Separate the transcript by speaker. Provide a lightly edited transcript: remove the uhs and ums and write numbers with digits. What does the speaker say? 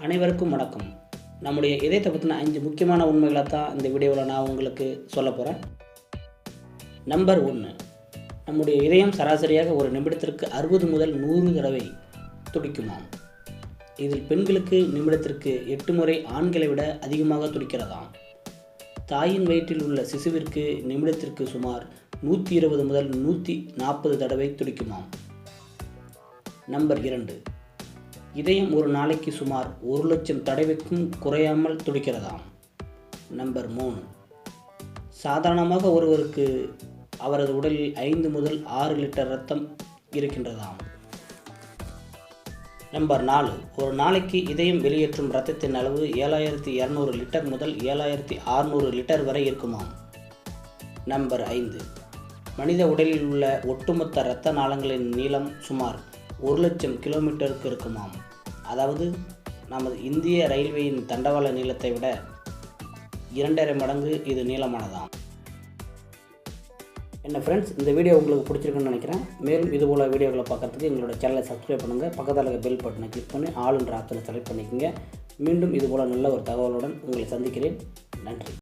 Speaker 1: அனைவருக்கும் வணக்கம். நம்முடைய இதயத்தை பற்றின 5 முக்கியமான உண்மைகளை தான் இந்த வீடியோவில் நான் உங்களுக்கு சொல்ல போகிறேன். நம்பர் 1, நம்முடைய இதயம் சராசரியாக ஒரு நிமிடத்திற்கு 60 முதல் 100 தடவை துடிக்குமாம். இதில் பெண்களுக்கு நிமிடத்திற்கு 8 முறை ஆண்களை விட அதிகமாக துடிக்கிறதாம். தாயின் வயிற்றில் உள்ள சிசுவிற்கு நிமிடத்திற்கு சுமார் 120 முதல் 140 தடவை துடிக்குமாம். நம்பர் 2, இதயம் ஒரு நாளைக்கு சுமார் 1 லட்சம் தடவைக்கும் குறையாமல் துடிக்கிறதாம். நம்பர் 3, சாதாரணமாக ஒருவருக்கு அவரது உடலில் 5 முதல் 6 லிட்டர் இரத்தம் இருக்கின்றதாம். நம்பர் 4, ஒரு நாளைக்கு இதயம் வெளியேற்றும் இரத்தத்தின் அளவு 7200 லிட்டர் முதல் 7600 லிட்டர் வரை இருக்குமாம். நம்பர் 5, மனித உடலில் உள்ள ஒட்டுமொத்த இரத்த நாளங்களின் நீளம் சுமார் 1 லட்சம் கிலோமீட்டருக்கு இருக்குமாம். அதாவது நமது இந்திய ரயில்வேயின் தண்டவாள நீளத்தை விட 2.5 மடங்கு இது நீளமானதாம். என்ன ஃப்ரெண்ட்ஸ், இந்த வீடியோ உங்களுக்கு பிடிச்சிருக்குன்னு நினைக்கிறேன். மேலும் இதுபோல் வீடியோக்களை பார்க்குறதுக்கு எங்களோட சேனலை சப்ஸ்கிரைப் பண்ணுங்கள். பக்கத்தில் இருக்க பெல் பட்டனை கிளிக் பண்ணி ஆளுன்ற ஆப்ஷனை செலக்ட் பண்ணிக்கோங்க. மீண்டும் இதுபோல் நல்ல ஒரு தகவலுடன் உங்களை சந்திக்கிறேன். நன்றி.